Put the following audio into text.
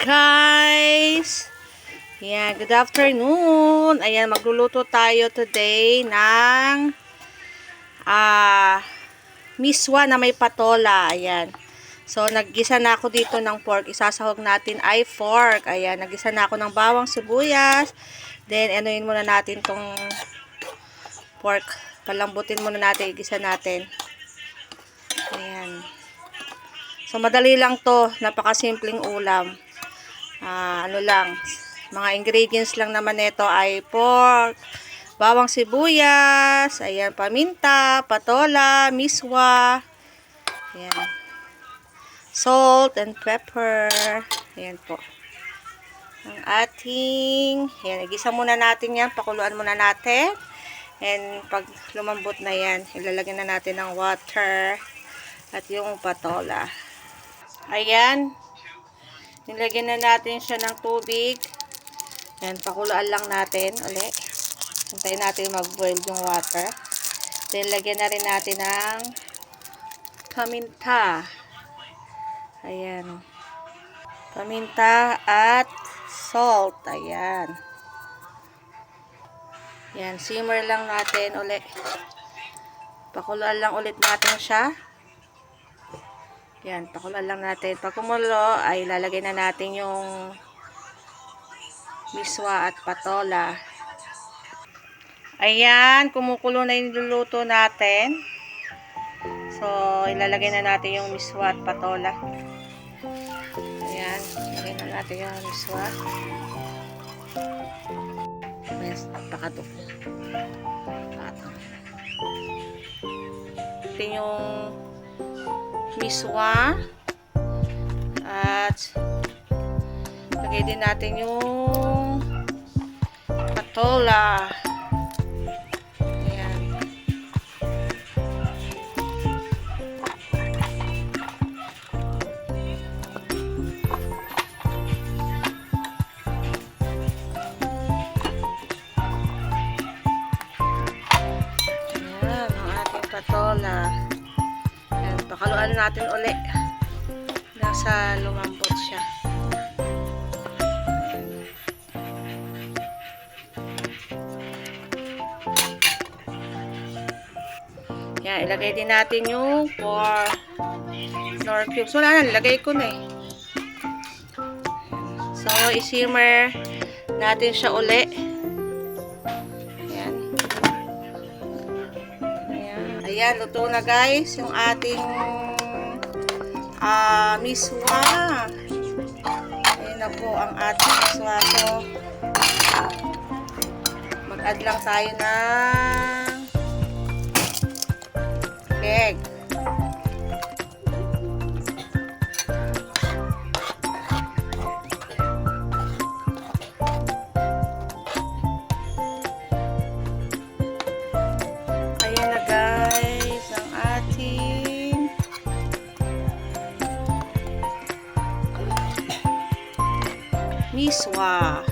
guys! Yan, good afternoon! Ayan, magluluto tayo today ng miswa na may patola. Ayan. So, naggisa na ako dito ng pork. Isasahog natin ay pork. Ayan, naggisa na ako ng bawang sibuyas. Then, anuin muna natin tong pork. Palambutin muna natin, igisa natin. Ayan. So, madali lang to. Napakasimpleng ulam. Ano lang, mga ingredients lang naman nito ay pork, bawang sibuyas, ayan, paminta, patola, miswa, ayan, salt and pepper, ayan po. Ang ating, ayan, igisa muna natin yan, pakuluan muna natin, and pag lumambot na yan, ilalagyan na natin ng water at yung patola. Ayan. Nilagyan na natin siya ng tubig. Yan, pakuluan lang natin ulit. Hintayin natin mag-boil yung water. Then, lagyan na rin natin ng paminta. Ayan. Paminta at salt. Ayan. Yan, simmer lang natin ulit. Pakuluan lang ulit natin siya. Yan, pakulan lang natin. Pag kumulo, ay lalagay na natin yung miswa at patola. Ayan, kumukulo na yung niluluto natin. So, ilalagay na natin yung miswa at patola. Ayan, ilagay na natin yung miswa. Ayan, napakato. Ito yung miswa at lagay din natin yung patola. Ayan. Ayan ang ating patola. Pakaluan natin ulit. Nasa lumambot siya. Yan, ilagay din natin yung nor cubes. Wala na, ilagay ko na eh. So, i-simmer natin siya ulit. Ayan. Ayan, luto na guys yung ating miswa. Ayan na po ang ating miswa. So, mag-add lang tayo ng egg. Ayan na guys ang ating miswa.